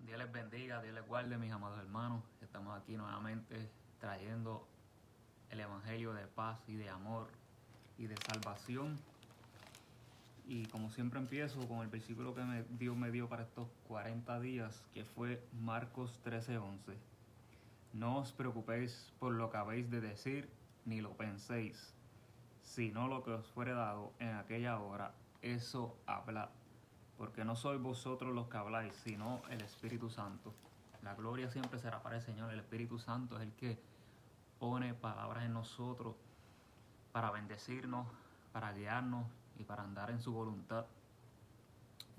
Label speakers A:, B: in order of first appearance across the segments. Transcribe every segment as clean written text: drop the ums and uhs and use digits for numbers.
A: Dios les bendiga, Dios les guarde, mis amados hermanos. Estamos aquí nuevamente trayendo el Evangelio de paz y de amor y de salvación. Y como siempre empiezo con el versículo que Dios me dio para estos 40 días, que fue Marcos 13:11. No os preocupéis por lo que habéis de decir, ni lo penséis, sino lo que os fuere dado en aquella hora, eso hablad. Porque no sois vosotros los que habláis, sino el Espíritu Santo. La gloria siempre será para el Señor. El Espíritu Santo es el que pone palabras en nosotros para bendecirnos, para guiarnos y para andar en su voluntad.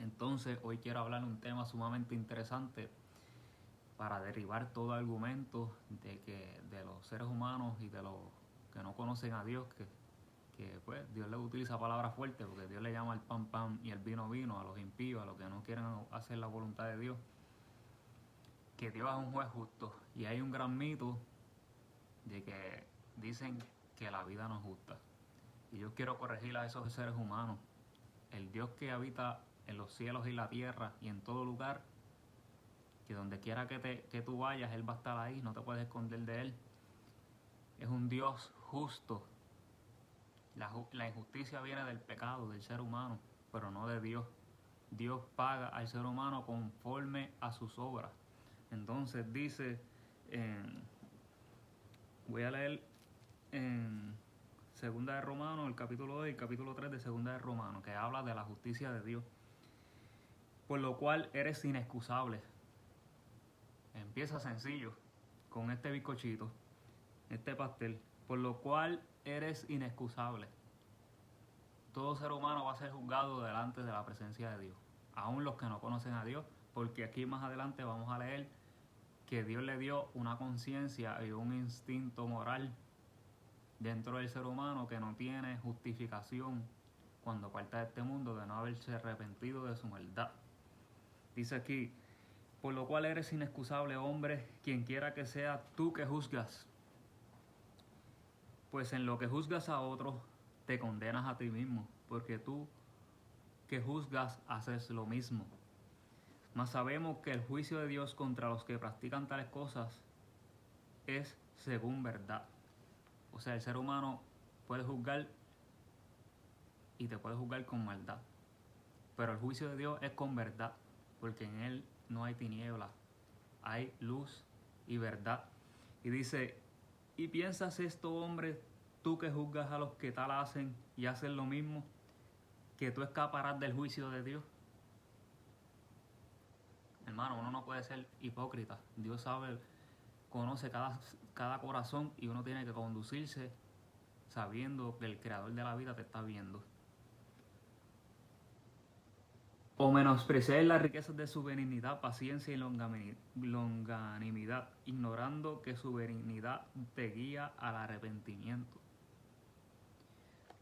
A: Entonces, hoy quiero hablar de un tema sumamente interesante para derribar todo argumento de los seres humanos y de los que no conocen a Dios, que pues Dios le utiliza palabras fuertes, porque Dios le llama el pan pan y el vino vino a los impíos, a los que no quieren hacer la voluntad de Dios, que Dios es un juez justo. Y hay un gran mito de que dicen que la vida no es justa, y yo quiero corregir a esos seres humanos. El Dios que habita en los cielos y la tierra y en todo lugar, que donde quiera que tú vayas, Él va a estar ahí, no te puedes esconder de Él. Es un Dios justo. La injusticia viene del pecado, del ser humano, pero no de Dios. Dios paga al ser humano conforme a sus obras. Entonces dice, voy a leer en Segunda de Romanos, el capítulo 2 y el capítulo 3 de Segunda de Romanos, que habla de la justicia de Dios. Por lo cual eres inexcusable. Empieza sencillo, con este bizcochito, este pastel. Por lo cual eres inexcusable. Todo ser humano va a ser juzgado delante de la presencia de Dios, aún los que no conocen a Dios, porque aquí más adelante vamos a leer que Dios le dio una conciencia y un instinto moral dentro del ser humano que no tiene justificación cuando parta de este mundo de no haberse arrepentido de su maldad. Dice aquí, por lo cual eres inexcusable, hombre, quien quiera que sea tú que juzgas. Pues en lo que juzgas a otros, te condenas a ti mismo, porque tú que juzgas haces lo mismo. Mas sabemos que el juicio de Dios contra los que practican tales cosas es según verdad. O sea, el ser humano puede juzgar y te puede juzgar con maldad, pero el juicio de Dios es con verdad, porque en Él no hay tiniebla, hay luz y verdad. Y dice, ¿y piensas esto, hombre, tú que juzgas a los que tal hacen y hacen lo mismo, que tú escaparás del juicio de Dios? Hermano, uno no puede ser hipócrita. Dios sabe, conoce cada corazón, y uno tiene que conducirse sabiendo que el creador de la vida te está viendo. O menospreciar las riquezas de su benignidad, paciencia y longanimidad, ignorando que su benignidad te guía al arrepentimiento.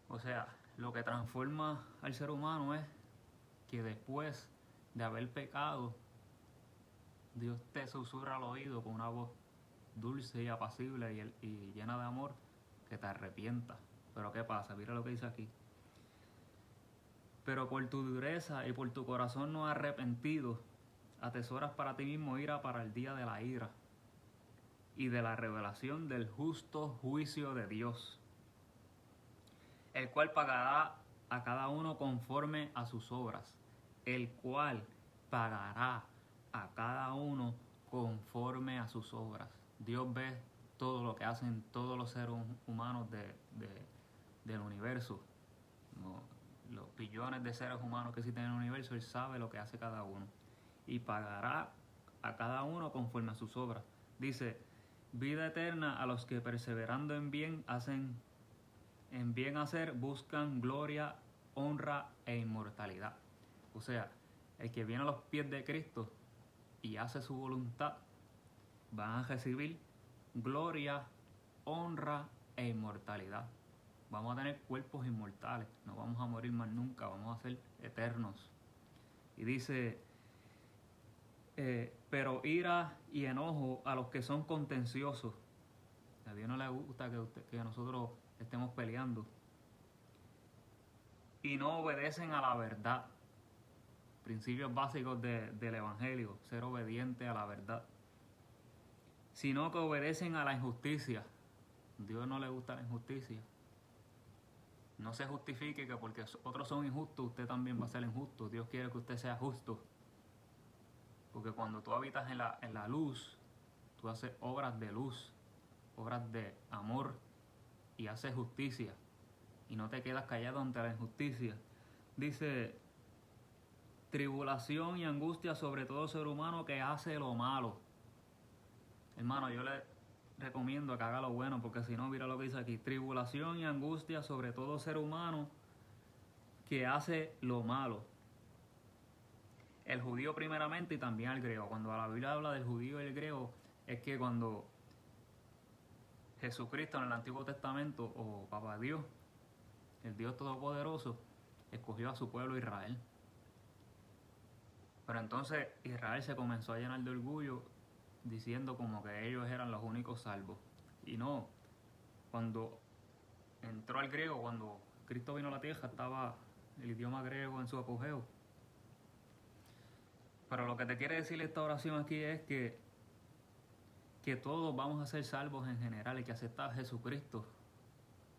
A: O sea, lo que transforma al ser humano es que después de haber pecado, Dios te susurra al oído con una voz dulce y apacible y llena de amor, que te arrepientas. Pero ¿qué pasa? Mira lo que dice aquí. Pero por tu dureza y por tu corazón no arrepentido, atesoras para ti mismo ira para el día de la ira y de la revelación del justo juicio de Dios, el cual pagará a cada uno conforme a sus obras. El cual pagará a cada uno conforme a sus obras. Dios ve todo lo que hacen todos los seres humanos del universo. No, los billones de seres humanos que existen en el universo, Él sabe lo que hace cada uno. Y pagará a cada uno conforme a sus obras. Dice, vida eterna a los que perseverando en bien hacer buscan gloria, honra e inmortalidad. O sea, el que viene a los pies de Cristo y hace su voluntad, van a recibir gloria, honra e inmortalidad. Vamos a tener cuerpos inmortales, no vamos a morir más nunca, vamos a ser eternos. Y dice, pero ira y enojo a los que son contenciosos. A Dios no le gusta que nosotros estemos peleando. Y no obedecen a la verdad. principios básicos del Evangelio, ser obediente a la verdad, sino que obedecen a la injusticia. Dios no le gusta la injusticia. No se justifique que porque otros son injustos, usted también va a ser injusto. Dios quiere que usted sea justo. Porque cuando tú habitas en la luz, tú haces obras de luz, obras de amor y haces justicia. Y no te quedas callado ante la injusticia. Dice, tribulación y angustia sobre todo ser humano que hace lo malo. Hermano, yo le recomiendo que haga lo bueno, porque si no, mira lo que dice aquí. Tribulación y angustia sobre todo ser humano que hace lo malo. El judío primeramente y también el griego. Cuando la Biblia habla del judío y el griego, es que cuando Jesucristo en el Antiguo Testamento, o Papá Dios, el Dios Todopoderoso, escogió a su pueblo Israel. Pero entonces Israel se comenzó a llenar de orgullo diciendo como que ellos eran los únicos salvos. Y no, cuando entró al griego, cuando Cristo vino a la tierra, estaba el idioma griego en su apogeo. Pero lo que te quiere decir esta oración aquí es que todos vamos a ser salvos en general y que aceptar a Jesucristo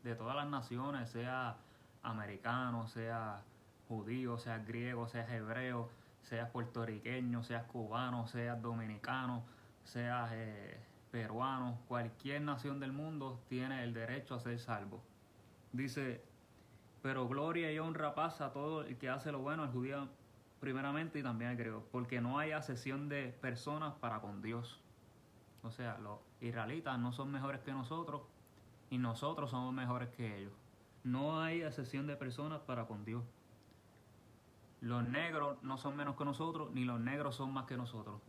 A: de todas las naciones, sea americano, sea judío, sea griego, sea hebreo, seas puertorriqueño, seas cubano, seas dominicano, seas peruano, cualquier nación del mundo tiene el derecho a ser salvo. Dice, pero gloria y honra pasa a todo el que hace lo bueno, al judío primeramente y también al griego, porque no hay acepción de personas para con Dios. O sea, los israelitas no son mejores que nosotros y nosotros somos mejores que ellos. No hay acepción de personas para con Dios. Los negros no son menos que nosotros, ni los negros son más que nosotros.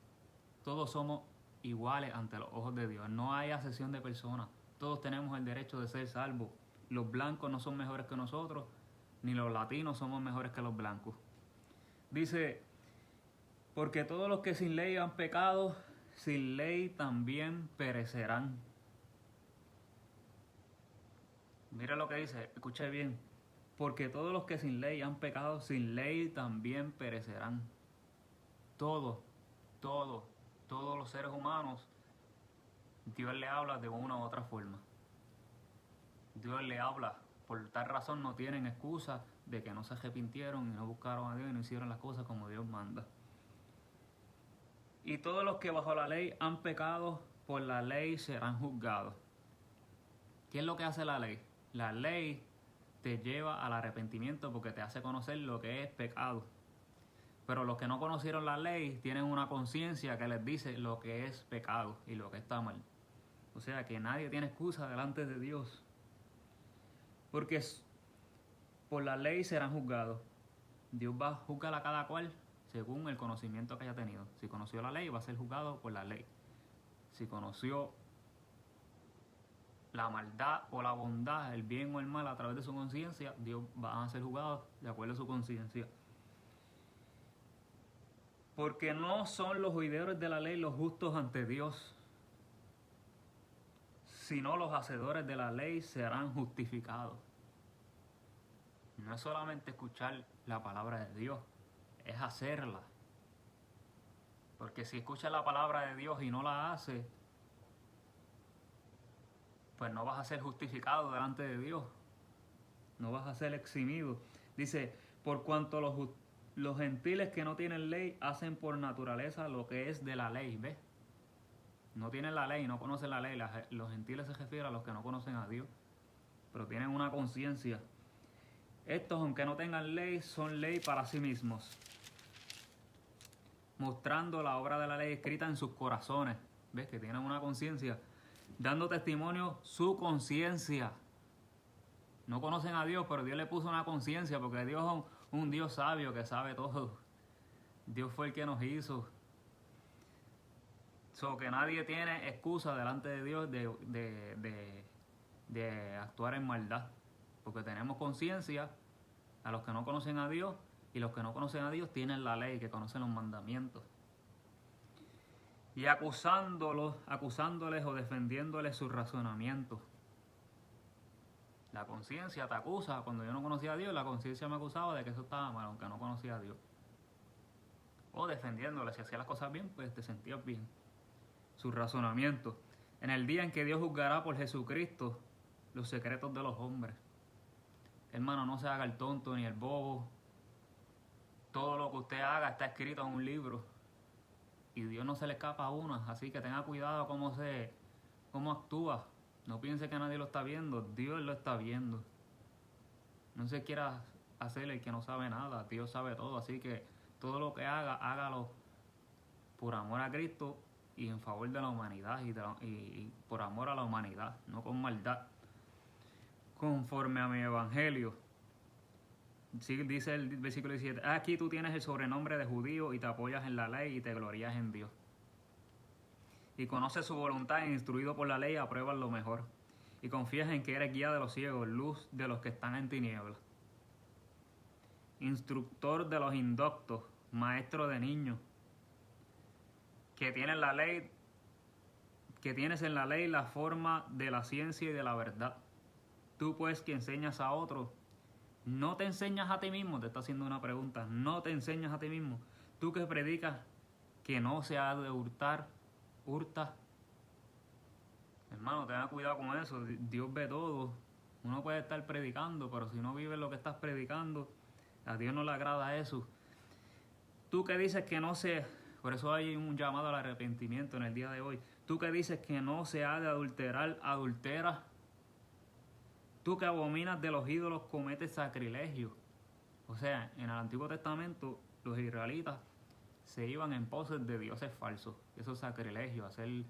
A: Todos somos iguales ante los ojos de Dios. No hay acepción de personas. Todos tenemos el derecho de ser salvos. Los blancos no son mejores que nosotros, ni los latinos somos mejores que los blancos. Dice, porque todos los que sin ley han pecado, sin ley también perecerán. Mira lo que dice, escuche bien. Porque todos los que sin ley han pecado, sin ley también perecerán. Todos los seres humanos, Dios le habla de una u otra forma. Dios le habla. Por tal razón no tienen excusa de que no se arrepintieron y no buscaron a Dios y no hicieron las cosas como Dios manda. Y todos los que bajo la ley han pecado, por la ley serán juzgados. ¿Qué es lo que hace la ley? La ley te lleva al arrepentimiento porque te hace conocer lo que es pecado. Pero los que no conocieron la ley tienen una conciencia que les dice lo que es pecado y lo que está mal. O sea que nadie tiene excusa delante de Dios. Porque por la ley serán juzgados. Dios va a juzgar a cada cual según el conocimiento que haya tenido. Si conoció la ley, va a ser juzgado por la ley. Si conoció la maldad o la bondad, el bien o el mal a través de su conciencia, Dios va a ser juzgado de acuerdo a su conciencia. Porque no son los oidores de la ley los justos ante Dios, sino los hacedores de la ley serán justificados. No es solamente escuchar la palabra de Dios, es hacerla. Porque si escuchas la palabra de Dios y no la haces, pues no vas a ser justificado delante de Dios. No vas a ser eximido. Dice, por cuanto los gentiles que no tienen ley hacen por naturaleza lo que es de la ley. ¿Ves? No tienen la ley, no conocen la ley. Los gentiles se refieren a los que no conocen a Dios, pero tienen una conciencia. Estos, aunque no tengan ley, son ley para sí mismos, mostrando la obra de la ley escrita en sus corazones. ¿Ves? Que tienen una conciencia, dando testimonio su conciencia. No conocen a Dios, pero Dios le puso una conciencia, porque Dios es un Dios sabio que sabe todo. Dios fue el que nos hizo. Que nadie tiene excusa delante de Dios de actuar en maldad. Porque tenemos conciencia a los que no conocen a Dios, y los que no conocen a Dios tienen la ley, que conocen los mandamientos. Y acusándoles o defendiéndoles sus razonamientos. La conciencia te acusa. Cuando yo no conocía a Dios, la conciencia me acusaba de que eso estaba mal, aunque no conocía a Dios. o defendiéndole. Si hacía las cosas bien, pues te sentías bien. Su razonamiento. En el día en que Dios juzgará por Jesucristo los secretos de los hombres. Hermano, no se haga el tonto ni el bobo. Todo lo que usted haga está escrito en un libro. Y Dios no se le escapa a uno. Así que tenga cuidado cómo actúa. No piense que nadie lo está viendo. Dios lo está viendo. No se quiera hacer el que no sabe nada. Dios sabe todo. Así que todo lo que haga, hágalo por amor a Cristo y en favor de la humanidad y por amor a la humanidad, no con maldad. Conforme a mi evangelio. Sí, dice el versículo 17, aquí tú tienes el sobrenombre de judío y te apoyas en la ley y te glorías en Dios. Y conoces su voluntad e instruido por la ley apruebas lo mejor. Y confías en que eres guía de los ciegos, luz de los que están en tinieblas. Instructor de los indoctos, maestro de niños, que tienes en la ley la forma de la ciencia y de la verdad. Tú pues que enseñas a otros, no te enseñas a ti mismo, te está haciendo una pregunta, no te enseñas a ti mismo. Tú que predicas que no se ha de hurtar, hurta. Hermano, tenga cuidado con eso, Dios ve todo. Uno puede estar predicando, pero si no vives lo que estás predicando, a Dios no le agrada eso. Tú que dices que no se... Por eso hay un llamado al arrepentimiento en el día de hoy. Tú que dices que no se ha de adulterar, adultera. Tú que abominas de los ídolos, cometes sacrilegio. O sea, en el Antiguo Testamento los israelitas se iban en poses de dioses falsos. Eso es sacrilegio, hacer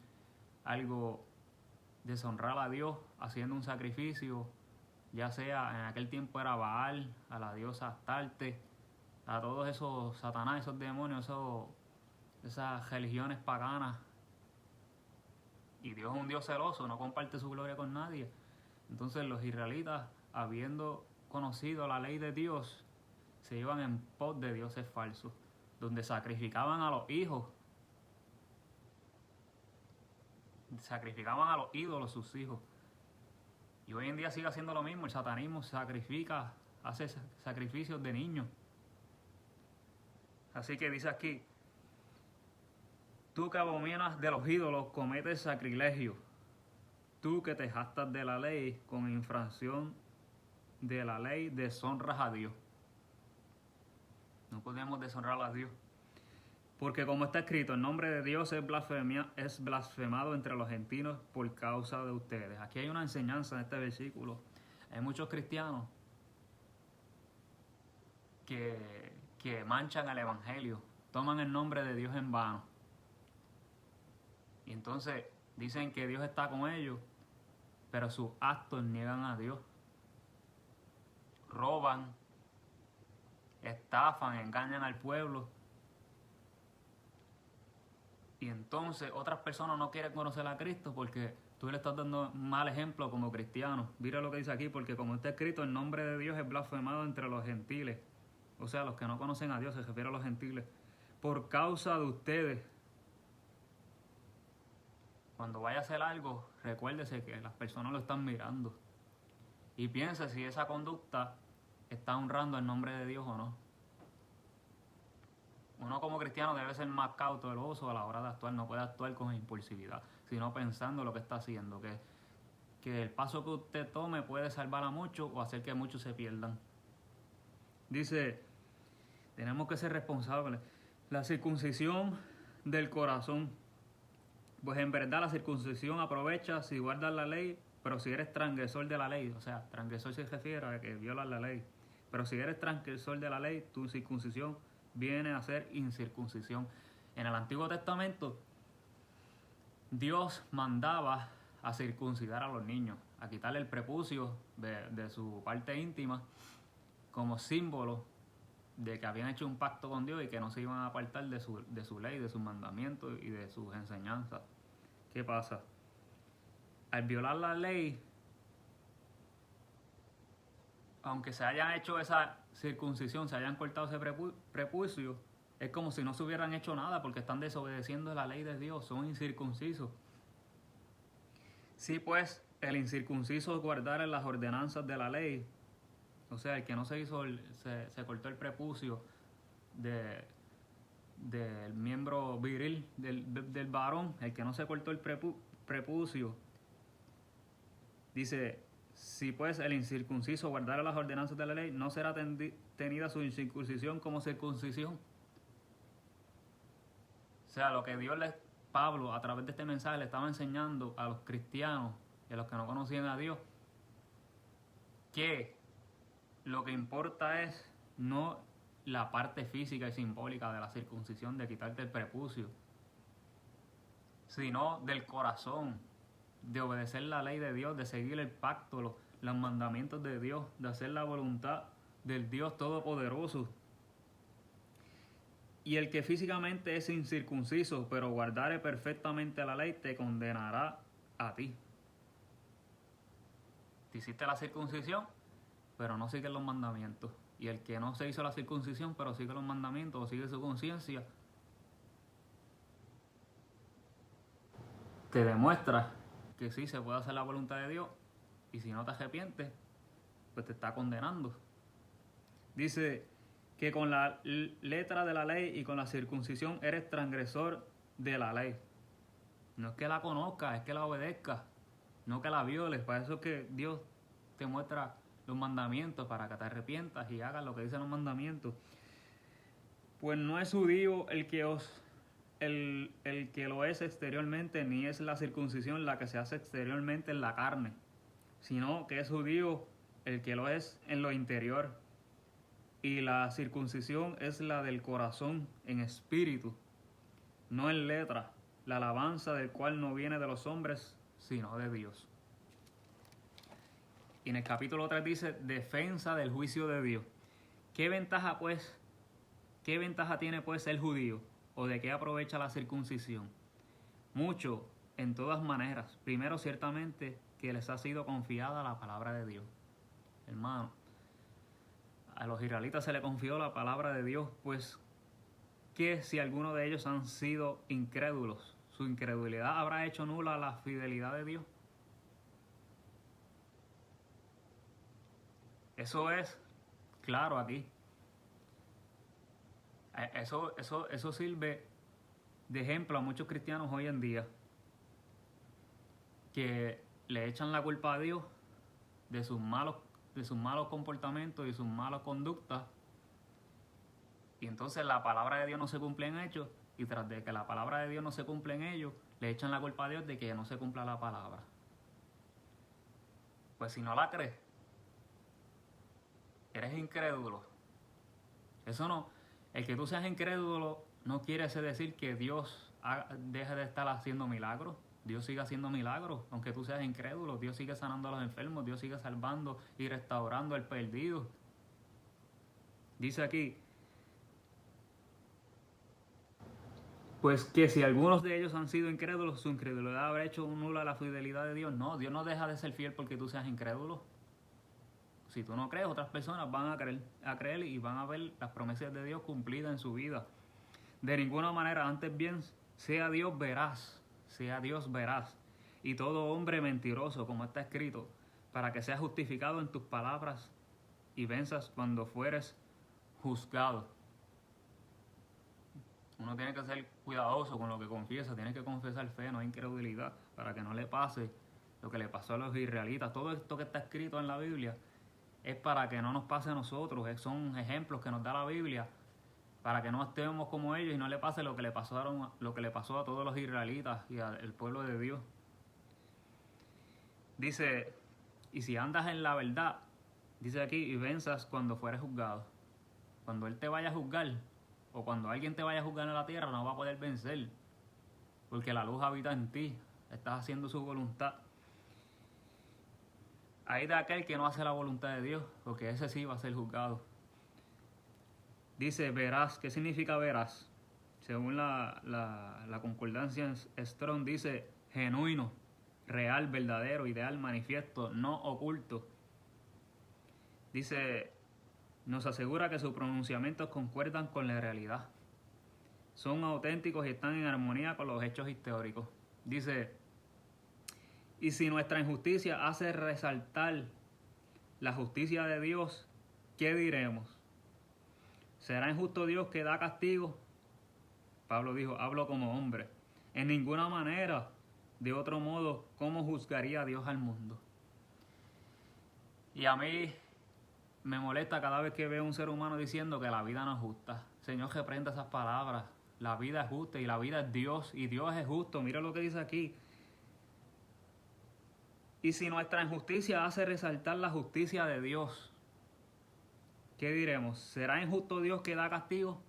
A: algo, deshonrar a Dios haciendo un sacrificio, ya sea en aquel tiempo era Baal, a la diosa Astarte, a todos esos satanás, esos demonios, esas religiones paganas. Y Dios es un Dios celoso, no comparte su gloria con nadie. Entonces los israelitas, habiendo conocido la ley de Dios, se iban en pos de dioses falsos, donde sacrificaban a los hijos, sacrificaban a los ídolos sus hijos. Y hoy en día sigue haciendo lo mismo, el satanismo sacrifica, hace sacrificios de niños. Así que dice aquí, tú que abominas de los ídolos, cometes sacrilegio. Tú que te jactas de la ley, con infracción de la ley, deshonras a Dios. No podemos deshonrar a Dios. Porque como está escrito, el nombre de Dios es blasfemado entre los gentiles por causa de ustedes. Aquí hay una enseñanza en este versículo. Hay muchos cristianos que manchan el evangelio, toman el nombre de Dios en vano. Y entonces dicen que Dios está con ellos, pero sus actos niegan a Dios. Roban, estafan, engañan al pueblo. Y entonces otras personas no quieren conocer a Cristo porque tú le estás dando un mal ejemplo como cristiano. Mira lo que dice aquí, porque como está escrito, el nombre de Dios es blasfemado entre los gentiles. O sea, los que no conocen a Dios, se refiere a los gentiles. Por causa de ustedes. Cuando vaya a hacer algo, recuérdese que las personas lo están mirando. Y piense si esa conducta está honrando el nombre de Dios o no. Uno como cristiano debe ser más cauteloso a la hora de actuar. No puede actuar con impulsividad, sino pensando lo que está haciendo. Que el paso que usted tome puede salvar a muchos o hacer que muchos se pierdan. Dice, tenemos que ser responsables. La circuncisión del corazón. Pues en verdad la circuncisión aprovecha si guardas la ley, pero si eres transgresor de la ley, o sea, transgresor se refiere a que violas la ley, pero si eres transgresor de la ley, tu circuncisión viene a ser incircuncisión. En el Antiguo Testamento, Dios mandaba a circuncidar a los niños, a quitarle el prepucio de su parte íntima, como símbolo de que habían hecho un pacto con Dios y que no se iban a apartar de su ley, de sus mandamientos y de sus enseñanzas. ¿Qué pasa? Al violar la ley, aunque se hayan hecho esa circuncisión, se hayan cortado ese prepucio, es como si no se hubieran hecho nada porque están desobedeciendo la ley de Dios, son incircuncisos. Sí, pues, el incircunciso guardar las ordenanzas de la ley, o sea, el que no se hizo, se cortó el prepucio del miembro viril del varón, el que no se cortó el prepucio. Dice, si pues el incircunciso guardara las ordenanzas de la ley, no será tenida su incircuncisión como circuncisión. O sea, lo que Pablo a través de este mensaje le estaba enseñando a los cristianos y a los que no conocían a Dios, que lo que importa es no la parte física y simbólica de la circuncisión, de quitarte el prepucio, sino del corazón, de obedecer la ley de Dios, de seguir el pacto, los mandamientos de Dios, de hacer la voluntad del Dios Todopoderoso. Y el que físicamente es incircunciso, pero guardare perfectamente la ley, te condenará a ti. Te hiciste la circuncisión, pero no sigues los mandamientos. Y el que no se hizo la circuncisión, pero sigue los mandamientos o sigue su conciencia, te demuestra que sí se puede hacer la voluntad de Dios, y si no te arrepientes, pues te está condenando. Dice que con la letra de la ley y con la circuncisión eres transgresor de la ley. No es que la conozcas, es que la obedezcas, no que la violes. Para eso es que Dios te muestra los mandamientos, para que te arrepientas y hagas lo que dicen los mandamientos. Pues no es judío el que lo es exteriormente, ni es la circuncisión la que se hace exteriormente en la carne, sino que es judío el que lo es en lo interior. Y la circuncisión es la del corazón en espíritu, no en letra, la alabanza del cual no viene de los hombres, sino de Dios. Y en el capítulo 3 dice, defensa del juicio de Dios. ¿Qué ventaja tiene pues el judío? ¿O de qué aprovecha la circuncisión? Mucho, en todas maneras. Primero, ciertamente, que les ha sido confiada la palabra de Dios. Hermano, a los israelitas se les confió la palabra de Dios, pues que si alguno de ellos han sido incrédulos, su incredulidad habrá hecho nula la fidelidad de Dios. Eso es claro aquí. Eso sirve de ejemplo a muchos cristianos hoy en día, que le echan la culpa a Dios de sus malos comportamientos y sus malas conductas, y entonces la palabra de Dios no se cumple en ellos, y tras de que la palabra de Dios no se cumple en ellos, le echan la culpa a Dios de que no se cumpla la palabra. Pues si no la crees, eres incrédulo. Eso no, el que tú seas incrédulo no quiere decir que Dios deje de estar haciendo milagros. Dios sigue haciendo milagros, aunque tú seas incrédulo. Dios sigue sanando a los enfermos, Dios sigue salvando y restaurando al perdido. Dice aquí, pues que si algunos de ellos han sido incrédulos, su incredulidad habrá hecho nula la fidelidad de Dios. No, Dios no deja de ser fiel porque tú seas incrédulo. Si tú no crees, otras personas van a creer y van a ver las promesas de Dios cumplidas en su vida. De ninguna manera, antes bien, sea Dios veraz, y todo hombre mentiroso, como está escrito, para que seas justificado en tus palabras y venzas cuando fueres juzgado. Uno tiene que ser cuidadoso con lo que confiesa, tiene que confesar fe, no incredulidad, para que no le pase lo que le pasó a los israelitas. Todo esto que está escrito en la Biblia es para que no nos pase a nosotros, son ejemplos que nos da la Biblia, para que no estemos como ellos y no le pase lo que le pasó a todos los israelitas y al pueblo de Dios. Dice, y si andas en la verdad, dice aquí, y venzas cuando fueres juzgado. Cuando Él te vaya a juzgar, o cuando alguien te vaya a juzgar en la tierra, no va a poder vencer, porque la luz habita en ti, estás haciendo su voluntad. Hay de aquel que no hace la voluntad de Dios, porque ese sí va a ser juzgado. Dice veraz. ¿Qué significa veraz? Según la concordancia Strong, dice genuino, real, verdadero, ideal, manifiesto, no oculto. Dice, nos asegura que sus pronunciamientos concuerdan con la realidad. Son auténticos y están en armonía con los hechos históricos. Dice, y si nuestra injusticia hace resaltar la justicia de Dios, ¿qué diremos? ¿Será injusto Dios que da castigo? Pablo dijo, hablo como hombre. En ninguna manera, de otro modo, ¿cómo juzgaría Dios al mundo? Y a mí me molesta cada vez que veo a un ser humano diciendo que la vida no es justa. Señor, reprenda esas palabras. La vida es justa y la vida es Dios y Dios es justo. Mira lo que dice aquí. Y si nuestra injusticia hace resaltar la justicia de Dios, ¿qué diremos? ¿Será injusto Dios que da castigo?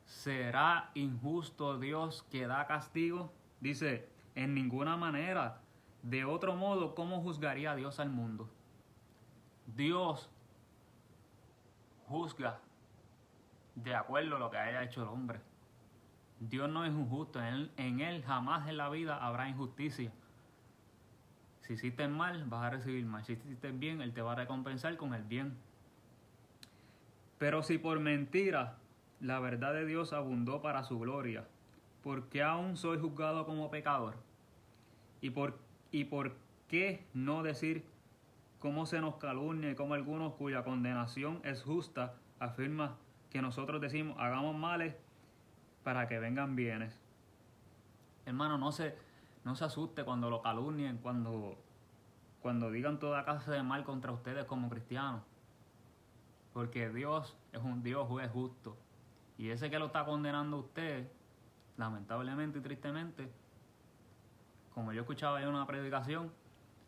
A: ¿Será injusto Dios que da castigo? Dice, en ninguna manera. De otro modo, ¿cómo juzgaría Dios al mundo? Dios juzga de acuerdo a lo que haya hecho el hombre. Dios no es injusto. En él jamás en la vida habrá injusticia. Si hiciste mal, vas a recibir mal. Si hiciste bien, Él te va a recompensar con el bien. Pero si por mentira la verdad de Dios abundó para su gloria, ¿por qué aún soy juzgado como pecador? ¿Y por qué no decir cómo se nos calumnia y cómo algunos cuya condenación es justa afirma que nosotros decimos hagamos males para que vengan bienes? Hermano, no se asuste cuando lo calumnien, cuando digan toda clase de mal contra ustedes como cristianos. Porque Dios es un Dios juez justo. Y ese que lo está condenando a usted, lamentablemente y tristemente, como yo escuchaba en una predicación,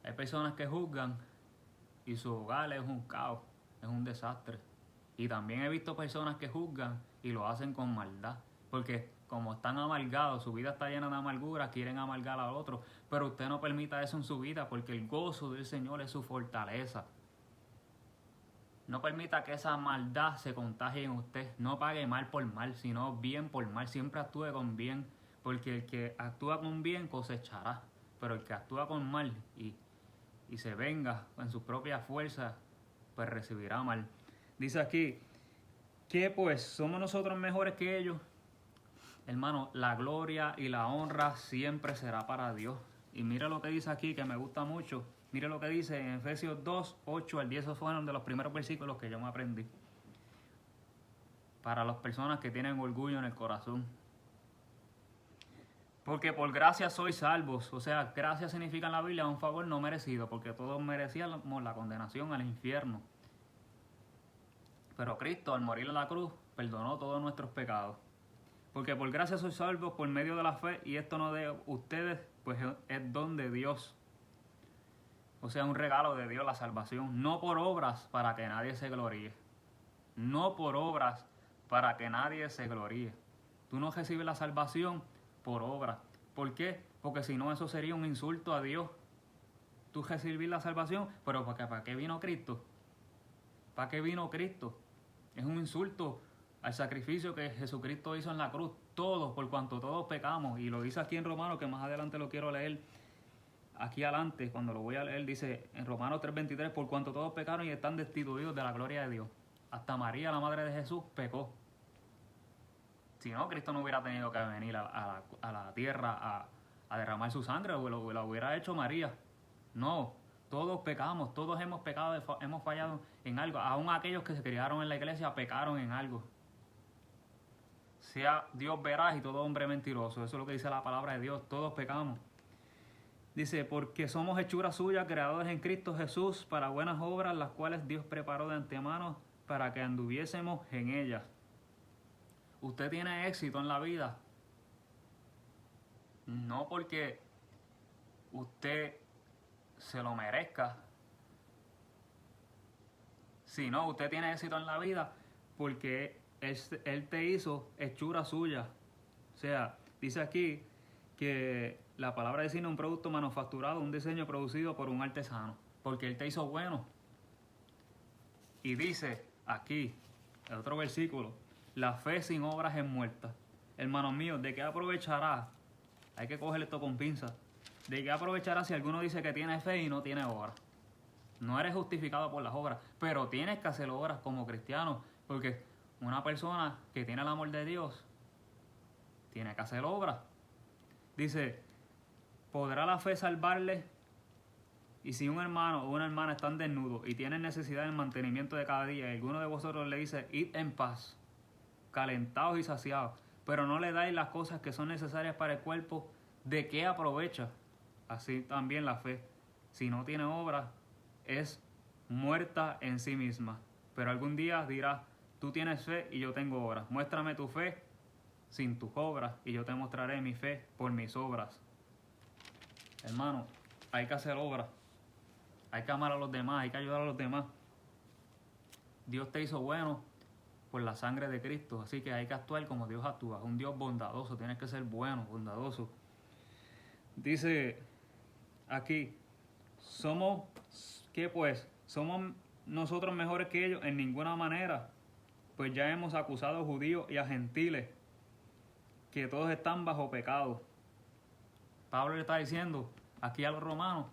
A: hay personas que juzgan y su hogar es un caos, es un desastre. Y también he visto personas que juzgan y lo hacen con maldad. Porque como están amargados, su vida está llena de amargura, quieren amargar al otro. Pero usted no permita eso en su vida porque el gozo del Señor es su fortaleza. No permita que esa maldad se contagie en usted. No pague mal por mal, sino bien por mal. Siempre actúe con bien, porque el que actúa con bien cosechará. Pero el que actúa con mal y se venga en sus propias fuerzas, pues recibirá mal. Dice aquí, ¿qué pues? ¿Somos nosotros mejores que ellos? Hermano, la gloria y la honra siempre será para Dios. Y mira lo que dice aquí, que me gusta mucho. Mira lo que dice en Efesios 2, 8 al 10. Esos fueron de los primeros versículos que yo me aprendí. Para las personas que tienen orgullo en el corazón. Porque por gracia sois salvos. O sea, gracia significa en la Biblia un favor no merecido. Porque todos merecíamos la condenación al infierno. Pero Cristo, al morir en la cruz, perdonó todos nuestros pecados. Porque por gracia sois salvos por medio de la fe. Y esto no de ustedes, pues es don de Dios. O sea, un regalo de Dios la salvación. No por obras para que nadie se gloríe. No por obras para que nadie se gloríe. Tú no recibes la salvación por obras. ¿Por qué? Porque si no, eso sería un insulto a Dios. Tú recibir la salvación, pero ¿para qué vino Cristo? ¿Para qué vino Cristo? Es un insulto al sacrificio que Jesucristo hizo en la cruz. Todos, por cuanto todos pecamos. Y lo dice aquí en Romanos, que más adelante lo quiero leer. Aquí adelante, cuando lo voy a leer, dice en Romanos 3:23, por cuanto todos pecaron y están destituidos de la gloria de Dios. Hasta María, la madre de Jesús, pecó. Si no, Cristo no hubiera tenido que venir a la tierra a derramar su sangre, o lo hubiera hecho María. No, todos pecamos, todos hemos pecado, hemos fallado en algo. Aún aquellos que se criaron en la iglesia pecaron en algo. Sea Dios veraz y todo hombre mentiroso. Eso es lo que dice la palabra de Dios. Todos pecamos. Dice, porque somos hechura suya, creados en Cristo Jesús, para buenas obras, las cuales Dios preparó de antemano para que anduviésemos en ellas. Usted tiene éxito en la vida, no porque usted se lo merezca, sino usted tiene éxito en la vida porque Él te hizo hechura suya. O sea, dice aquí que la palabra designa un producto manufacturado, un diseño producido por un artesano, porque Él te hizo bueno. Y dice aquí, el otro versículo, la fe sin obras es muerta. Hermanos míos, ¿de qué aprovechará? Hay que coger esto con pinzas. ¿De qué aprovechará si alguno dice que tiene fe y no tiene obras? No eres justificado por las obras, pero tienes que hacer obras como cristiano, porque una persona que tiene el amor de Dios tiene que hacer obras. Dice, ¿podrá la fe salvarle? Y si un hermano o una hermana están desnudos y tienen necesidad del mantenimiento de cada día, y alguno de vosotros le dice, id en paz, calentados y saciados, pero no le dais las cosas que son necesarias para el cuerpo, ¿de qué aprovecha? Así también la fe, si no tiene obra, es muerta en sí misma. Pero algún día dirás, tú tienes fe y yo tengo obras. Muéstrame tu fe sin tus obras y yo te mostraré mi fe por mis obras. Hermano, hay que hacer obras. Hay que amar a los demás, hay que ayudar a los demás. Dios te hizo bueno por la sangre de Cristo, así que hay que actuar como Dios actúa. Un Dios bondadoso, tienes que ser bueno, bondadoso. Dice aquí, ¿qué pues? ¿Somos nosotros mejores que ellos? En ninguna manera, pues ya hemos acusado a judíos y a gentiles, que todos están bajo pecado. Pablo le está diciendo aquí a los romanos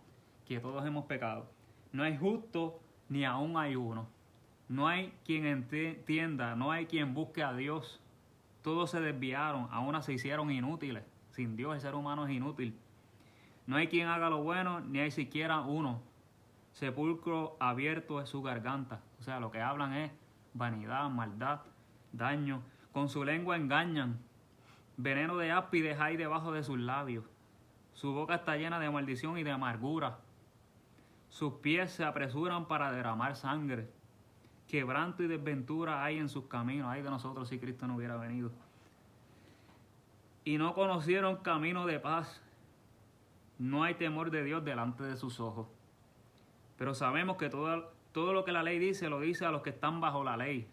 A: que todos hemos pecado. No hay justo ni aún hay uno. No hay quien entienda, no hay quien busque a Dios. Todos se desviaron, aún se hicieron inútiles. Sin Dios el ser humano es inútil. No hay quien haga lo bueno, ni hay siquiera uno. Sepulcro abierto es su garganta. O sea, lo que hablan es vanidad, maldad, daño. Con su lengua engañan. Veneno de áspides hay debajo de sus labios. Su boca está llena de maldición y de amargura. Sus pies se apresuran para derramar sangre. Quebranto y desventura hay en sus caminos. Ay de nosotros si Cristo no hubiera venido. Y no conocieron camino de paz. No hay temor de Dios delante de sus ojos. Pero sabemos que todo lo que la ley dice, lo dice a los que están bajo la ley,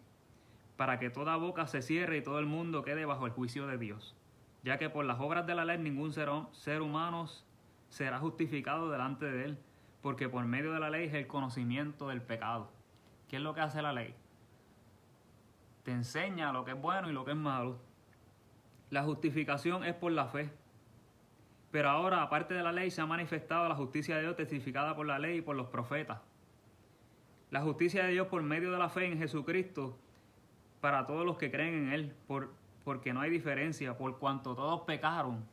A: para que toda boca se cierre y todo el mundo quede bajo el juicio de Dios. Ya que por las obras de la ley ningún ser humano será justificado delante de él, porque por medio de la ley es el conocimiento del pecado. ¿Qué es lo que hace la ley? Te enseña lo que es bueno y lo que es malo. La justificación es por la fe. Pero ahora, aparte de la ley, se ha manifestado la justicia de Dios testificada por la ley y por los profetas. La justicia de Dios por medio de la fe en Jesucristo para todos los que creen en Él, porque no hay diferencia, por cuanto todos pecaron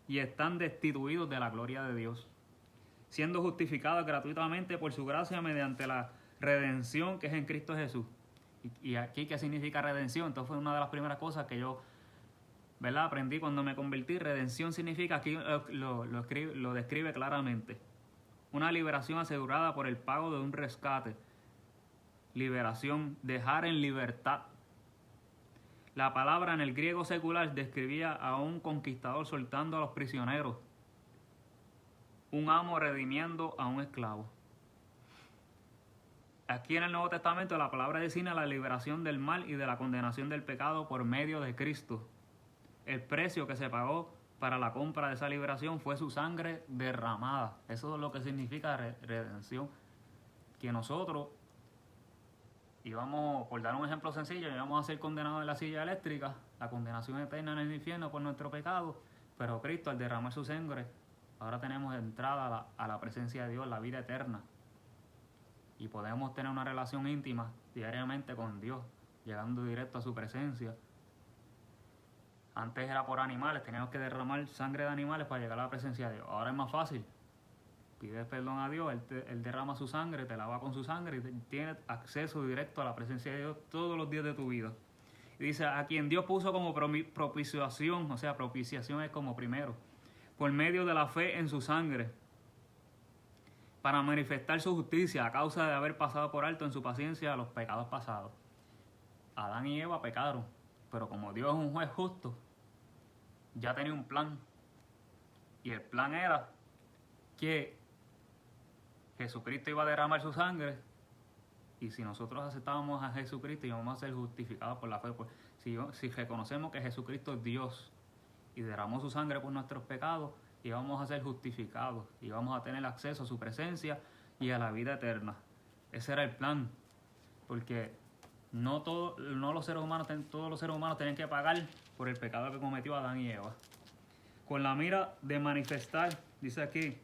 A: y están destituidos de la gloria de Dios, siendo justificados gratuitamente por su gracia mediante la redención que es en Cristo Jesús. Y aquí, ¿qué significa redención? Entonces fue una de las primeras cosas que yo, ¿verdad?, aprendí cuando me convertí. Redención significa, aquí lo describe claramente, una liberación asegurada por el pago de un rescate. Liberación, dejar en libertad. La palabra en el griego secular describía a un conquistador soltando a los prisioneros, un amo redimiendo a un esclavo. Aquí en el Nuevo Testamento la palabra designa la liberación del mal y de la condenación del pecado por medio de Cristo. El precio que se pagó para la compra de esa liberación fue su sangre derramada. Eso es lo que significa redención. Que nosotros íbamos, por dar un ejemplo sencillo, íbamos a ser condenados en la silla eléctrica, la condenación eterna en el infierno por nuestro pecado, pero Cristo al derramar su sangre, ahora tenemos entrada a la presencia de Dios, la vida eterna. Y podemos tener una relación íntima diariamente con Dios, llegando directo a su presencia. Antes era por animales, teníamos que derramar sangre de animales para llegar a la presencia de Dios. Ahora es más fácil. Pides perdón a Dios, Él derrama su sangre, te lava con su sangre y tienes acceso directo a la presencia de Dios todos los días de tu vida. Y dice, a quien Dios puso como propiciación, o sea, propiciación es como primero, por medio de la fe en su sangre, para manifestar su justicia a causa de haber pasado por alto en su paciencia los pecados pasados. Adán y Eva pecaron, pero como Dios es un juez justo, ya tenía un plan. Y el plan era que Jesucristo iba a derramar su sangre, y si nosotros aceptábamos a Jesucristo íbamos a ser justificados por la fe. Pues, si reconocemos que Jesucristo es Dios y derramó su sangre por nuestros pecados, íbamos a ser justificados y vamos a tener acceso a su presencia y a la vida eterna. Ese era el plan, porque todos los seres humanos tienen que pagar por el pecado que cometió Adán y Eva. Con la mira de manifestar, dice aquí,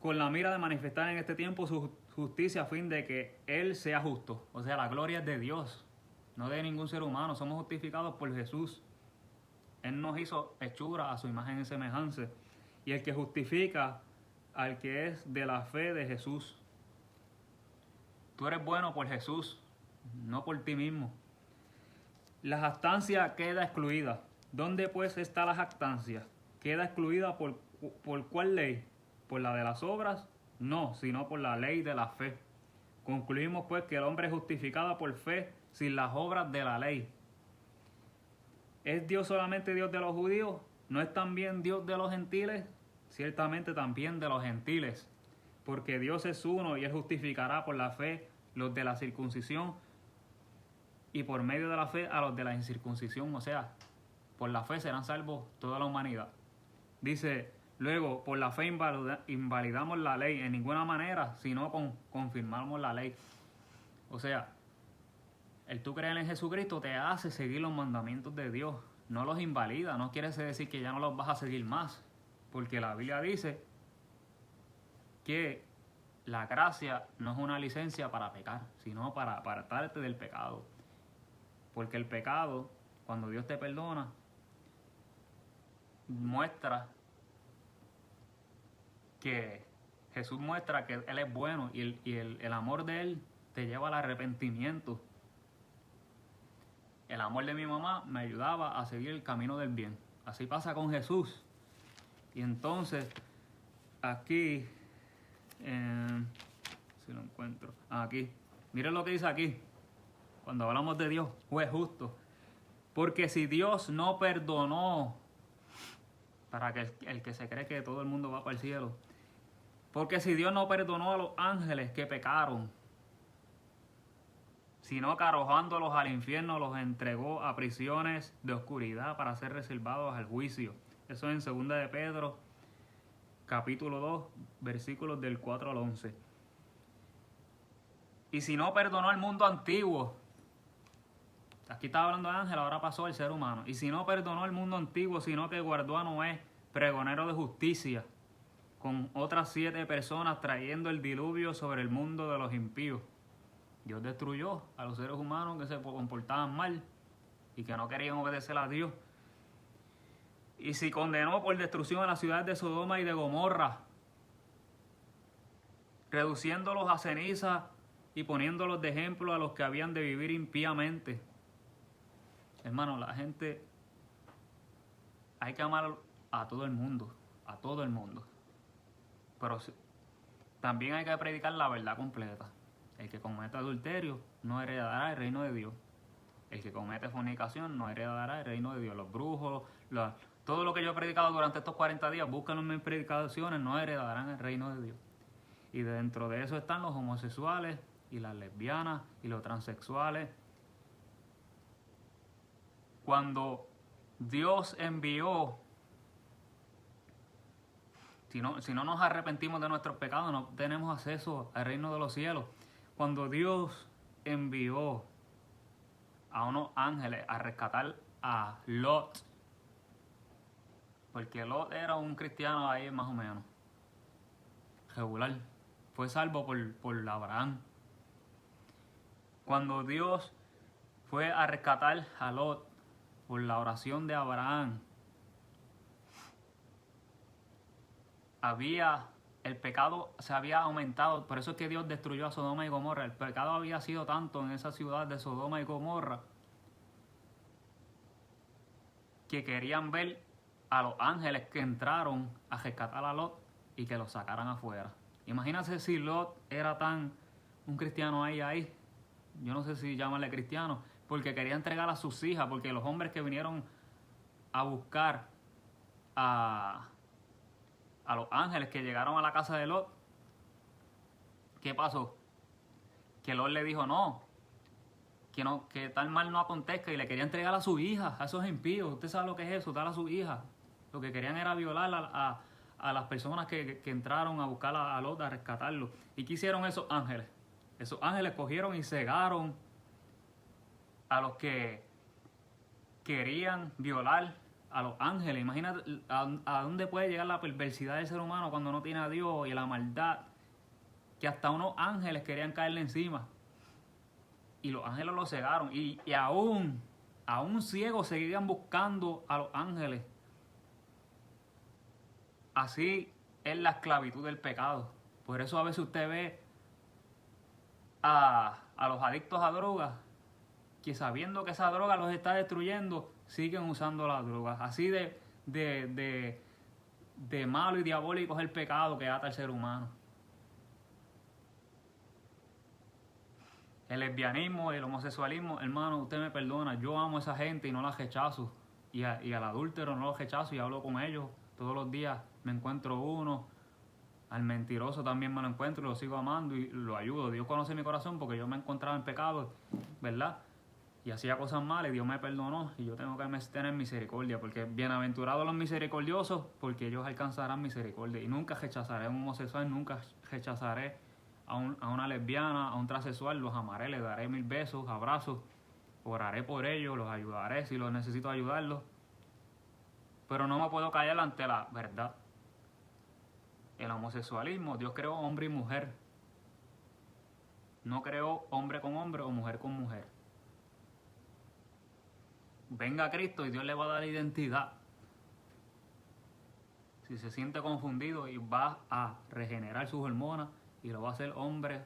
A: con la mira de manifestar en este tiempo su justicia a fin de que Él sea justo. O sea, la gloria es de Dios, no de ningún ser humano. Somos justificados por Jesús. Él nos hizo hechura a su imagen y semejanza. Y el que justifica al que es de la fe de Jesús. Tú eres bueno por Jesús, no por ti mismo. La jactancia queda excluida. ¿Dónde pues está la jactancia? ¿Queda excluida por cuál ley? ¿Por la de las obras? No, sino por la ley de la fe. Concluimos pues que el hombre es justificado por fe sin las obras de la ley. ¿Es Dios solamente Dios de los judíos? ¿No es también Dios de los gentiles? Ciertamente también de los gentiles. Porque Dios es uno y Él justificará por la fe los de la circuncisión y por medio de la fe a los de la incircuncisión. O sea, por la fe serán salvos toda la humanidad. Dice, luego, por la fe invalidamos la ley en ninguna manera, sino confirmamos la ley. O sea, el tú creer en Jesucristo te hace seguir los mandamientos de Dios. No los invalida, no quiere decir que ya no los vas a seguir más. Porque la Biblia dice que la gracia no es una licencia para pecar, sino para apartarte del pecado. Porque el pecado, cuando Dios te perdona, muestra que Jesús muestra que Él es bueno y el amor de Él te lleva al arrepentimiento. El amor de mi mamá me ayudaba a seguir el camino del bien. Así pasa con Jesús. Y entonces, aquí, si lo encuentro, aquí, miren lo que dice aquí, cuando hablamos de Dios, juez justo. Porque si Dios no perdonó, para que el que se cree que todo el mundo va para el cielo, porque si Dios no perdonó a los ángeles que pecaron, sino que arrojándolos al infierno los entregó a prisiones de oscuridad para ser reservados al juicio. Eso en 2 de Pedro, capítulo 2, versículos del 4 al 11. Y si no perdonó al mundo antiguo, aquí estaba hablando de ángel, ahora pasó al ser humano. Y si no perdonó al mundo antiguo, sino que guardó a Noé, pregonero de justicia, con otras 7 personas trayendo el diluvio sobre el mundo de los impíos. Dios destruyó a los seres humanos que se comportaban mal y que no querían obedecer a Dios. Y si condenó por destrucción a las ciudades de Sodoma y de Gomorra, reduciéndolos a ceniza y poniéndolos de ejemplo a los que habían de vivir impíamente. Hermano, la gente, hay que amar a todo el mundo, pero también hay que predicar la verdad completa. El que cometa adulterio no heredará el reino de Dios. El que comete fornicación no heredará el reino de Dios. Los brujos, todo lo que yo he predicado durante estos 40 días, búsquenlo en mis predicaciones, no heredarán el reino de Dios. Y dentro de eso están los homosexuales y las lesbianas y los transexuales. Cuando Dios envió, si no nos arrepentimos de nuestros pecados, no tenemos acceso al reino de los cielos. Cuando Dios envió a unos ángeles a rescatar a Lot, porque Lot era un cristiano ahí más o menos regular, fue salvo por Abraham. Cuando Dios fue a rescatar a Lot por la oración de Abraham, el pecado se había aumentado. Por eso es que Dios destruyó a Sodoma y Gomorra. El pecado había sido tanto en esa ciudad de Sodoma y Gomorra que querían ver a los ángeles que entraron a rescatar a Lot y que lo sacaran afuera. Imagínense si Lot era un cristiano ahí, yo no sé si llamarle cristiano, porque quería entregar a sus hijas, porque los hombres que vinieron a buscar a los ángeles que llegaron a la casa de Lot, ¿qué pasó? Que Lot le dijo que tal mal no acontezca, y le quería entregar a su hija, a esos impíos. Usted sabe lo que es eso, dar a su hija. Lo que querían era violar a las personas que entraron a buscar a Lot, a rescatarlo. ¿Y qué hicieron esos ángeles? Esos ángeles cogieron y cegaron a los que querían violar a los ángeles. Imagínate a dónde puede llegar la perversidad del ser humano cuando no tiene a Dios, y la maldad, que hasta unos ángeles querían caerle encima. Y los ángeles los cegaron. Y aún ciegos seguían buscando a los ángeles. Así es la esclavitud del pecado. Por eso a veces usted ve a los adictos a drogas que sabiendo que esa droga los está destruyendo, siguen usando las drogas. Así de malo y diabólico es el pecado que ata al ser humano. El lesbianismo y el homosexualismo, hermano, usted me perdona, yo amo a esa gente y no la rechazo. Y al adúltero no lo rechazo y hablo con ellos todos los días. Me encuentro uno, al mentiroso también me lo encuentro y lo sigo amando y lo ayudo. Dios conoce mi corazón porque yo me encontraba en pecado, ¿verdad? Y hacía cosas malas y Dios me perdonó y yo tengo que tener misericordia, porque bienaventurados los misericordiosos, porque ellos alcanzarán misericordia. Y nunca rechazaré a un homosexual, nunca rechazaré a una lesbiana, a un transexual, los amaré, les daré 1000 besos, abrazos, oraré por ellos, los ayudaré si los necesito ayudarlos. Pero no me puedo callar ante la verdad. El homosexualismo, Dios creó hombre y mujer. No creó hombre con hombre o mujer con mujer. Venga Cristo y Dios le va a dar identidad. Si se siente confundido, y va a regenerar sus hormonas y lo va a hacer hombre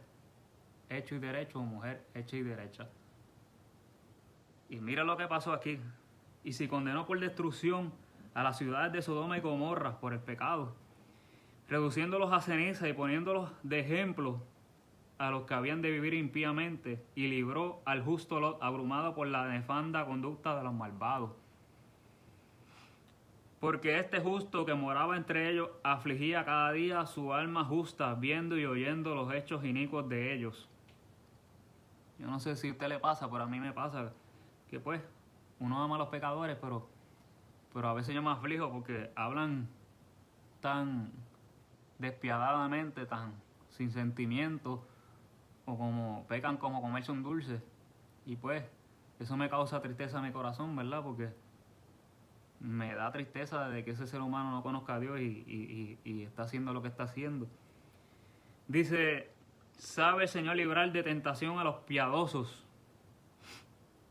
A: hecho y derecho o mujer hecha y derecha. Y mira lo que pasó aquí. Y si condenó por destrucción a las ciudades de Sodoma y Gomorra por el pecado, reduciéndolos a ceniza y poniéndolos de ejemplo a los que habían de vivir impíamente, y libró al justo Lot abrumado por la nefanda conducta de los malvados. Porque este justo que moraba entre ellos afligía cada día su alma justa, viendo y oyendo los hechos inicuos de ellos. Yo no sé si a usted le pasa, pero a mí me pasa que pues uno ama a los pecadores, pero a veces yo me aflijo porque hablan tan despiadadamente, tan sin sentimiento, o como pecan como comerse un dulce. Y pues eso me causa tristeza en mi corazón, ¿verdad? Porque me da tristeza de que ese ser humano no conozca a Dios y está haciendo lo que está haciendo. Dice, sabe el Señor librar de tentación a los piadosos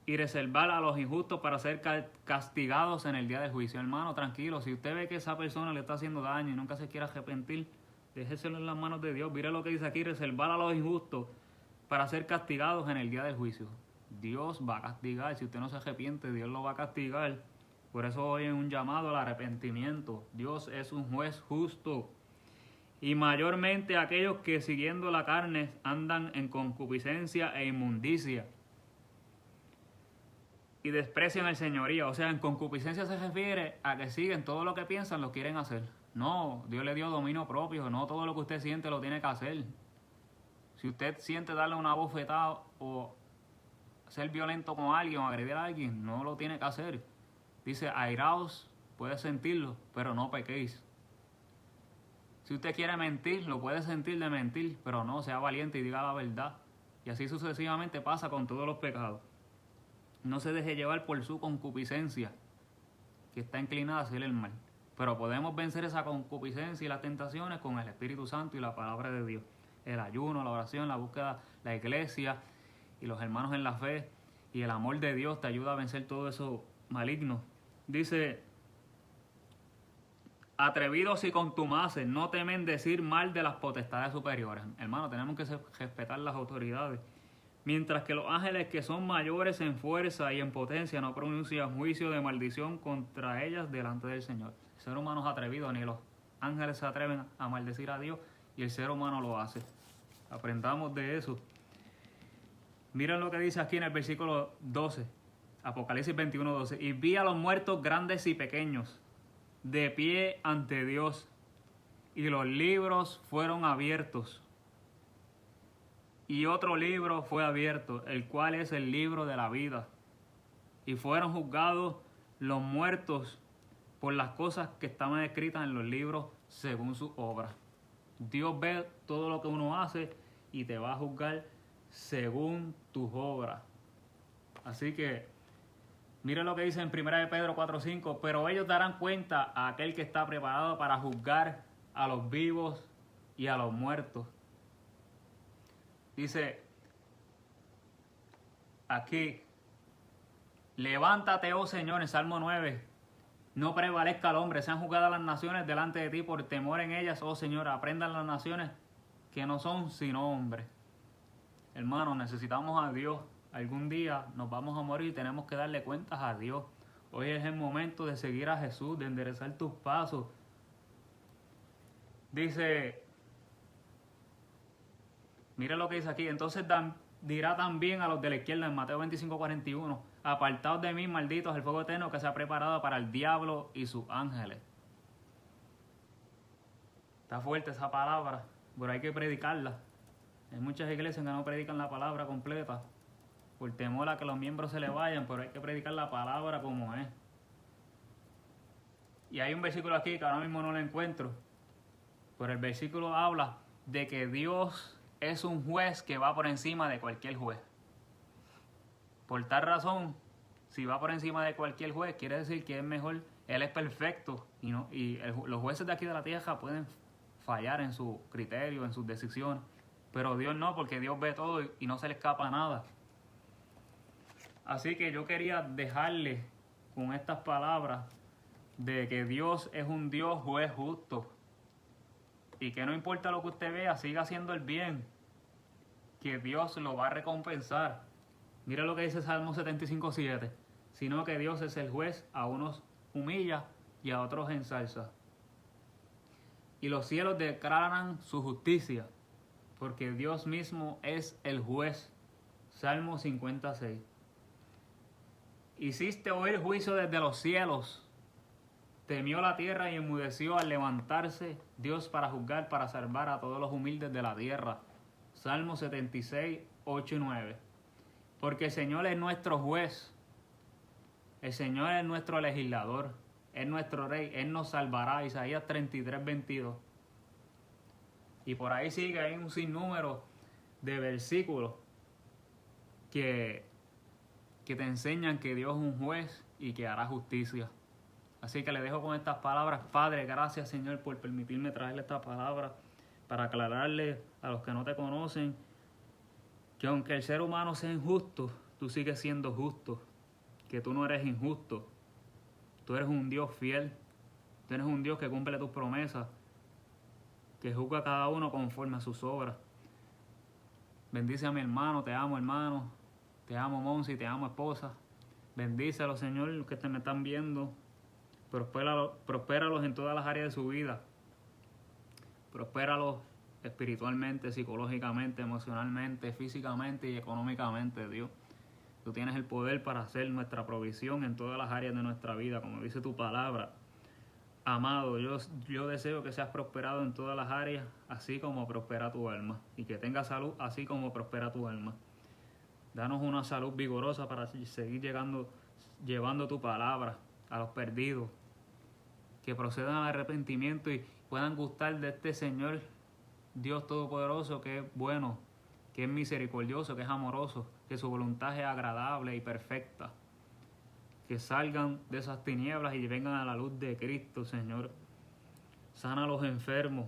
A: y reservar a los injustos para ser castigados en el día del juicio. Hermano, tranquilo, si usted ve que esa persona le está haciendo daño y nunca se quiere arrepentir, déjeselo en las manos de Dios. Mire lo que dice aquí, reservar a los injustos para ser castigados en el día del juicio. Dios va a castigar, si usted no se arrepiente, Dios lo va a castigar. Por eso hoy es un llamado al arrepentimiento. Dios es un juez justo. Y mayormente aquellos que siguiendo la carne andan en concupiscencia e inmundicia y desprecian el señorío. O sea, en concupiscencia se refiere a que siguen todo lo que piensan, lo quieren hacer. No, Dios le dio dominio propio. No todo lo que usted siente lo tiene que hacer. Si usted siente darle una bofetada o ser violento con alguien o agredir a alguien, no lo tiene que hacer. Dice, airaos, puede sentirlo, pero no pequéis. Si usted quiere mentir, lo puede sentir de mentir, pero no, sea valiente y diga la verdad. Y así sucesivamente pasa con todos los pecados. No se deje llevar por su concupiscencia, que está inclinada a hacer el mal. Pero podemos vencer esa concupiscencia y las tentaciones con el Espíritu Santo y la palabra de Dios. El ayuno, la oración, la búsqueda, la iglesia y los hermanos en la fe y el amor de Dios te ayuda a vencer todo eso maligno. Dice, atrevidos y contumaces, no temen decir mal de las potestades superiores. Hermano, tenemos que respetar las autoridades. Mientras que los ángeles que son mayores en fuerza y en potencia no pronuncian juicio de maldición contra ellas delante del Señor. El ser humano es atrevido, ni los ángeles se atreven a maldecir a Dios y el ser humano lo hace. Aprendamos de eso. Miren lo que dice aquí en el versículo 12, Apocalipsis 21:12. Y vi a los muertos grandes y pequeños, de pie ante Dios, y los libros fueron abiertos. Y otro libro fue abierto, el cual es el libro de la vida. Y fueron juzgados los muertos por las cosas que estaban escritas en los libros según sus obras. Dios ve todo lo que uno hace y te va a juzgar según tus obras. Así que, mire lo que dice en 1 de Pedro 4:5. Pero ellos darán cuenta a aquel que está preparado para juzgar a los vivos y a los muertos. Dice aquí, levántate, oh Señor, en Salmo 9, no prevalezca el hombre, sean juzgadas las naciones delante de ti por temor en ellas, oh Señor, aprendan las naciones que no son sino hombres. Hermanos, necesitamos a Dios Algún día nos vamos a morir y tenemos que darle cuentas a Dios. Hoy es el momento de seguir a Jesús, de enderezar tus pasos. Dice, mira lo que dice aquí, entonces dirá también a los de la izquierda en Mateo 25:41, apartaos de mí, malditos, el fuego eterno que se ha preparado para el diablo y sus ángeles. Está fuerte esa palabra, pero hay que predicarla. Hay muchas iglesias que no predican la palabra completa, por temor a que los miembros se le vayan, pero hay que predicar la palabra como es. Y hay un versículo aquí que ahora mismo no lo encuentro, pero el versículo habla de que Dios es un juez que va por encima de cualquier juez. Por tal razón, si va por encima de cualquier juez, quiere decir que es mejor, Él es perfecto, los jueces de aquí de la tierra pueden fallar en su criterio, en sus decisiones, pero Dios no, porque Dios ve todo y no se le escapa nada. Así que yo quería dejarle con estas palabras de que Dios es un Dios juez justo y que no importa lo que usted vea, siga haciendo el bien, que Dios lo va a recompensar. Mira lo que dice Salmo 75:7, sino que Dios es el juez, a unos humilla y a otros ensalza. Y los cielos declaran su justicia, porque Dios mismo es el juez. Salmo 56. Hiciste oír juicio desde los cielos. Temió la tierra y enmudeció al levantarse Dios para juzgar, para salvar a todos los humildes de la tierra. Salmo 76, 8 y 9. Porque el Señor es nuestro juez. El Señor es nuestro legislador. Es nuestro rey. Él nos salvará. Isaías 33, 22. Y por ahí sigue, hay un sinnúmero de versículos que te enseñan que Dios es un juez y que hará justicia. Así que le dejo con estas palabras. Padre, gracias, Señor, por permitirme traerle esta palabra para aclararle a los que no te conocen que aunque el ser humano sea injusto, tú sigues siendo justo, que tú no eres injusto. Tú eres un Dios fiel, tú eres un Dios que cumple tus promesas, que juzga a cada uno conforme a sus obras. Bendice a mi hermano, te amo, Monsi, te amo, esposa. Bendícelo, Señor, los que me están viendo. Prospéralos en todas las áreas de su vida. Prospéralos espiritualmente, psicológicamente, emocionalmente, físicamente y económicamente, Dios. Tú tienes el poder para hacer nuestra provisión en todas las áreas de nuestra vida, como dice tu palabra. Amado, yo deseo que seas prosperado en todas las áreas, así como prospera tu alma. Y que tengas salud, así como prospera tu alma. Danos una salud vigorosa para seguir llevando tu palabra a los perdidos. Que procedan al arrepentimiento y puedan gustar de este Señor, Dios Todopoderoso, que es bueno, que es misericordioso, que es amoroso, que su voluntad es agradable y perfecta. Que salgan de esas tinieblas y vengan a la luz de Cristo, Señor. Sana a los enfermos,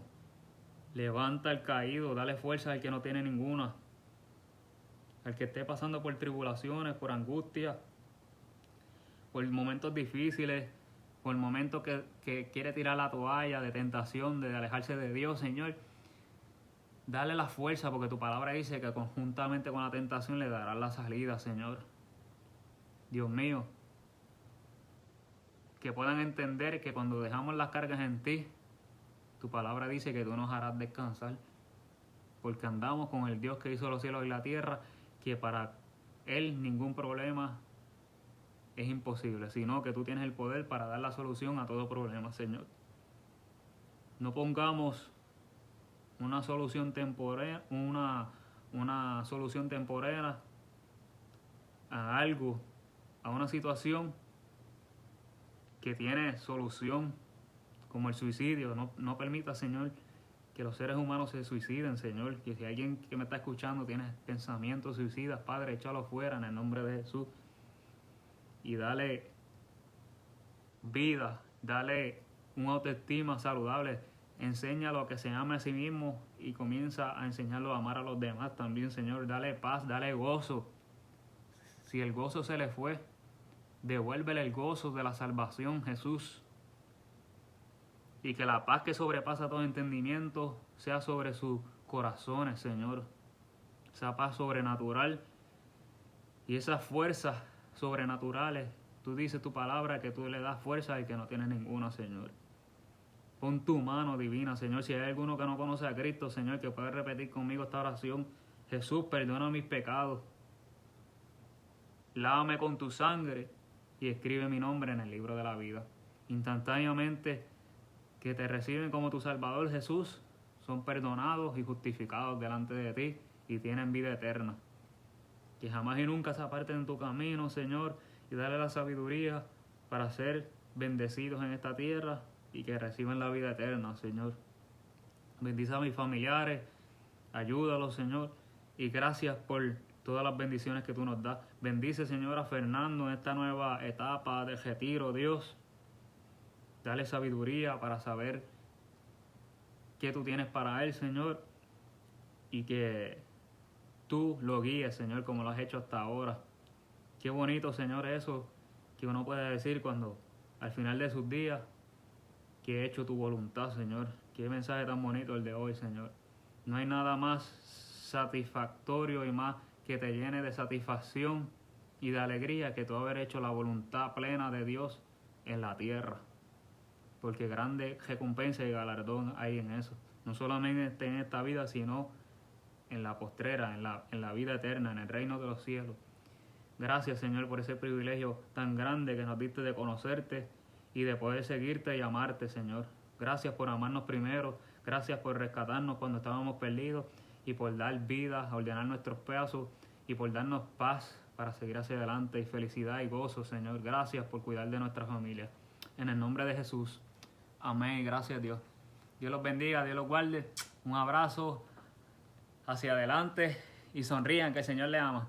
A: levanta al caído, dale fuerza al que no tiene ninguna, al que esté pasando por tribulaciones, por angustia, por momentos difíciles, por momentos que quiere tirar la toalla, de tentación, de alejarse de Dios, Señor. Dale la fuerza, porque tu palabra dice que conjuntamente con la tentación le darás la salida, Señor. Dios mío, que puedan entender que cuando dejamos las cargas en ti, tu palabra dice que tú nos harás descansar, porque andamos con el Dios que hizo los cielos y la tierra, que para Él ningún problema es imposible, sino que tú tienes el poder para dar la solución a todo problema, Señor. No pongamos una solución temporal, una solución temporera a algo, a una situación que tiene solución, como el suicidio. No permita, Señor, que los seres humanos se suiciden, Señor. Que si alguien que me está escuchando tiene pensamientos suicidas, Padre, échalo fuera en el nombre de Jesús. Y dale vida, dale una autoestima saludable. Enséñalo a que se ame a sí mismo y comienza a enseñarlo a amar a los demás también, Señor. Dale paz, dale gozo. Si el gozo se le fue, devuélvele el gozo de la salvación, Jesús. Y que la paz que sobrepasa todo entendimiento sea sobre sus corazones, Señor. Esa paz sobrenatural Y esas fuerzas sobrenaturales, tú dices tu palabra que tú le das fuerza al que no tiene ninguna, Señor. Pon tu mano divina, Señor. Si hay alguno que no conoce a Cristo, Señor, que puede repetir conmigo esta oración. Jesús, perdona mis pecados. Lávame con tu sangre y escribe mi nombre en el libro de la vida. Instantáneamente que te reciben como tu Salvador, Jesús, son perdonados y justificados delante de ti y tienen vida eterna. Que jamás y nunca se aparten en tu camino, Señor, y dale la sabiduría para ser bendecidos en esta tierra y que reciban la vida eterna, Señor. Bendice a mis familiares, ayúdalos, Señor, y gracias por todas las bendiciones que tú nos das. Bendice, Señor, a Fernando en esta nueva etapa de retiro, Dios. Dale sabiduría para saber qué tú tienes para él, Señor, y que tú lo guíes, Señor, como lo has hecho hasta ahora. Qué bonito, Señor, eso que uno puede decir cuando al final de sus días que he hecho tu voluntad, Señor. Qué mensaje tan bonito el de hoy, Señor. No hay nada más satisfactorio y más que te llene de satisfacción y de alegría que tú haber hecho la voluntad plena de Dios en la tierra. Porque grande recompensa y galardón hay en eso. No solamente en esta vida, sino en la postrera, en la vida eterna, en el reino de los cielos. Gracias, Señor, por ese privilegio tan grande que nos diste de conocerte y de poder seguirte y amarte, Señor. Gracias por amarnos primero, gracias por rescatarnos cuando estábamos perdidos y por dar vida, ordenar nuestros pasos y por darnos paz para seguir hacia adelante y felicidad y gozo, Señor. Gracias por cuidar de nuestra familia. En el nombre de Jesús. Amén. Gracias, Dios. Dios los bendiga, Dios los guarde. Un abrazo hacia adelante y sonrían, que el Señor les ama.